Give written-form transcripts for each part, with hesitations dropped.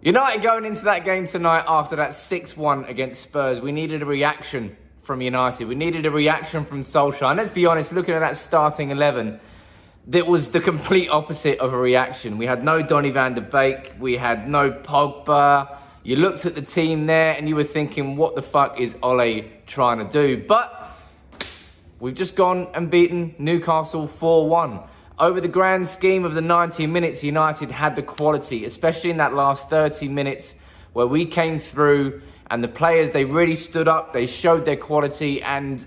United going into that game tonight after that 6-1 against Spurs. We needed a reaction from United. We needed a reaction from Solskjaer. And let's be honest, looking at that starting 11, that was the complete opposite of a reaction. We had no Donny van de Beek. We had no Pogba. You looked at the team there and you were thinking, what the fuck is Ole trying to do? But we've just gone and beaten Newcastle 4-1. Over the grand scheme of the 90 minutes, United had the quality, especially in that last 30 minutes where we came through and the players, they really stood up, they showed their quality, and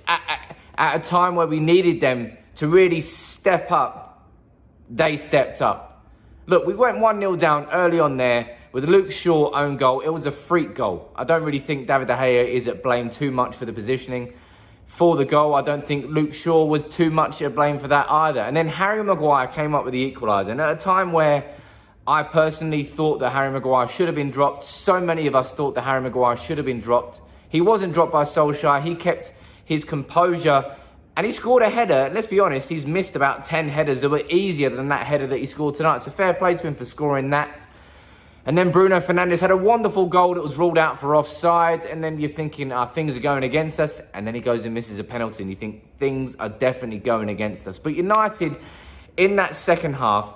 at a time where we needed them to really step up, they stepped up. Look, we went 1-0 down early on there with Luke Shaw own goal. It was a freak goal. I don't really think David De Gea is at blame too much for the positioning. For the goal, I don't think Luke Shaw was too much to blame for that either. And then Harry Maguire came up with the equaliser. And at a time where I personally thought that Harry Maguire should have been dropped, so many of us thought that Harry Maguire should have been dropped. He wasn't dropped by Solskjaer. He kept his composure and he scored a header. Let's be honest, he's missed about 10 headers that were easier than that header that he scored tonight. It's a fair play to him for scoring that. And then Bruno Fernandes had a wonderful goal that was ruled out for offside. And then you're thinking, things are going against us. And then he goes and misses a penalty. And you think things are definitely going against us. But United, in that second half,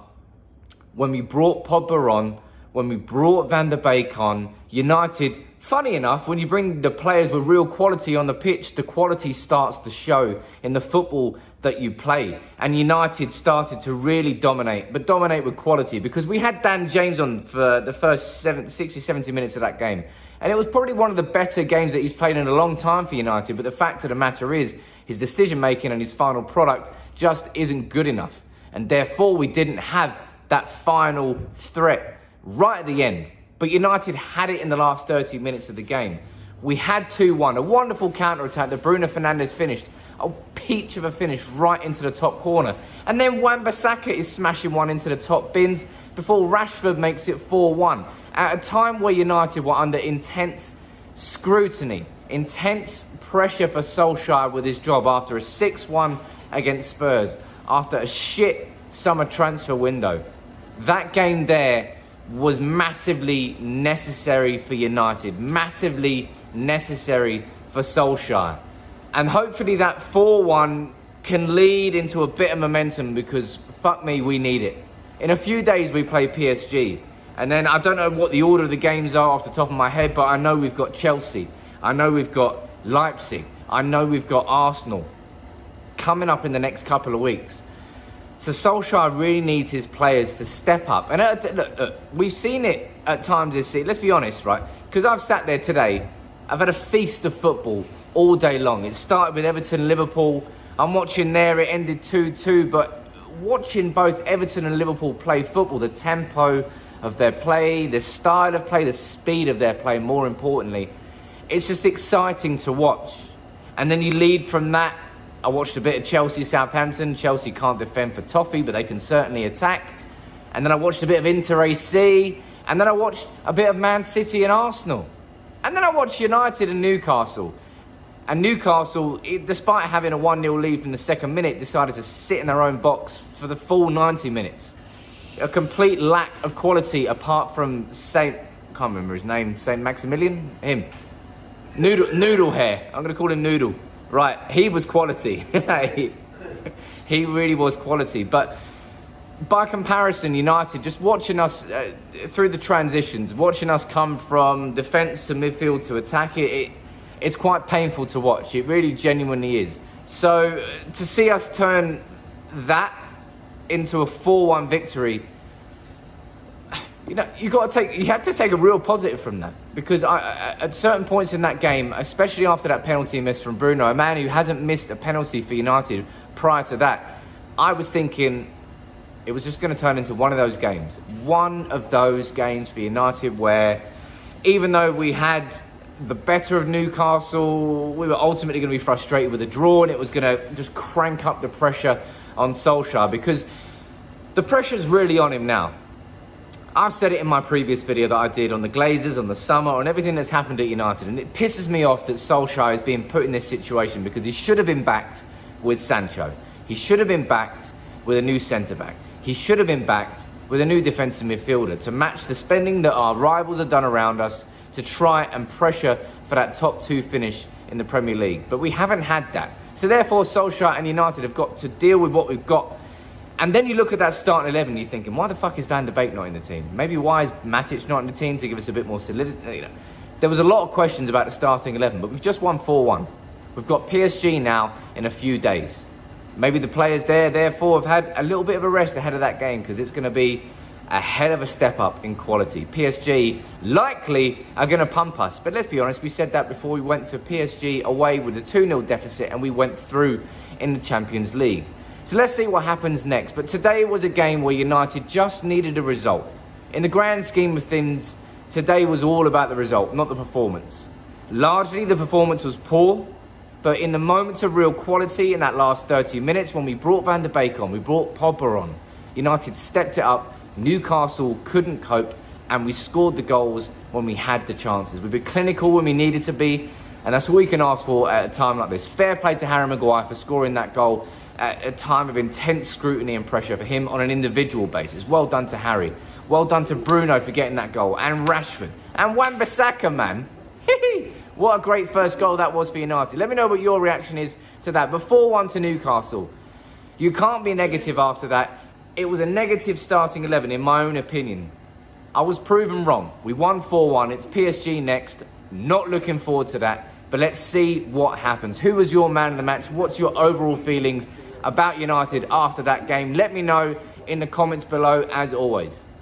when we brought Pogba on, when we brought Van der Beek on, United, funny enough, when you bring the players with real quality on the pitch, the quality starts to show in the football that you play. And United started to really dominate, but dominate with quality, because we had Dan James on for the first 60, 70 minutes of that game. And it was probably one of the better games that he's played in a long time for United. But the fact of the matter is, his decision-making and his final product just isn't good enough. And therefore, we didn't have that final threat right at the end. But United had it in the last 30 minutes of the game. We had 2-1, a wonderful counter-attack that Bruno Fernandes finished. A peach of a finish right into the top corner. And then Wan-Bissaka is smashing one into the top bins before Rashford makes it 4-1. At a time where United were under intense scrutiny, intense pressure for Solskjaer with his job after a 6-1 against Spurs, after a shit summer transfer window. That game there was massively necessary for United, massively necessary for Solskjaer. And hopefully that 4-1 can lead into a bit of momentum, because fuck me, we need it. In a few days we play PSG. And then I don't know what the order of the games are off the top of my head, but I know we've got Chelsea. I know we've got Leipzig. I know we've got Arsenal coming up in the next couple of weeks. So Solskjaer really needs his players to step up. And look, we've seen it at times this season. Let's be honest, right? Because I've sat there today. I've had a feast of football all day long. It started with Everton, Liverpool. I'm watching there. It ended 2-2. But watching both Everton and Liverpool play football, the tempo of their play, the style of play, the speed of their play, more importantly, it's just exciting to watch. And then you lead from that. I watched a bit of Chelsea, Southampton. Chelsea can't defend for toffee, but they can certainly attack. And then I watched a bit of Inter AC. And then I watched a bit of Man City and Arsenal. And then I watched United and Newcastle. And Newcastle, despite having a 1-0 lead from the second minute, decided to sit in their own box for the full 90 minutes. A complete lack of quality apart from can't remember his name, Saint Maximilian? Him. Noodle hair. I'm going to call him Noodle. Right, he was quality. He really was quality. But by comparison, United, just watching us through the transitions, watching us come from defence to midfield to attack, it's quite painful to watch. It really genuinely is. So to see us turn that into a 4-1 victory, you have to take a real positive from that, because at certain points in that game, especially after that penalty miss from Bruno, a man who hasn't missed a penalty for United prior to that, I was thinking it was just going to turn into one of those games for United where, even though we had the better of Newcastle, we were ultimately going to be frustrated with a draw, and it was going to just crank up the pressure on Solskjaer, because the pressure's really on him now. I've said it in my previous video that I did on the Glazers, on the summer, on everything that's happened at United. And it pisses me off that Solskjaer is being put in this situation, because he should have been backed with Sancho. He should have been backed with a new centre-back. He should have been backed with a new defensive midfielder to match the spending that our rivals have done around us to try and pressure for that top 2 finish in the Premier League. But we haven't had that. So therefore, Solskjaer and United have got to deal with what we've got. And then you look at that starting 11 and you're thinking, why the fuck is Van de Beek not in the team? Maybe why is Matic not in the team to give us a bit more solidity? You know, there was a lot of questions about the starting 11, but we've just won 4-1. We've got PSG now in a few days. Maybe the players there, therefore, have had a little bit of a rest ahead of that game because it's going to be a hell of a step up in quality. PSG likely are going to pump us. But let's be honest, we said that before we went to PSG away with a 2-0 deficit and we went through in the Champions League. So let's see what happens next. But today was a game where United just needed a result. In the grand scheme of things, today was all about the result, not the performance. Largely, the performance was poor. But in the moments of real quality in that last 30 minutes, when we brought Van de Beek on, we brought Pogba on, United stepped it up, Newcastle couldn't cope, and we scored the goals when we had the chances. We've been clinical when we needed to be, and that's all we can ask for at a time like this. Fair play to Harry Maguire for scoring that goal at a time of intense scrutiny and pressure for him on an individual basis. Well done to Harry. Well done to Bruno for getting that goal, and Rashford. And Wan-Bissaka, man. What a great first goal that was for United. Let me know what your reaction is to that. But 4-1 to Newcastle. You can't be negative after that. It was a negative starting 11, in my own opinion. I was proven wrong. We won 4-1. It's PSG next. Not looking forward to that. But let's see what happens. Who was your man of the match? What's your overall feelings about United after that game? Let me know in the comments below, as always.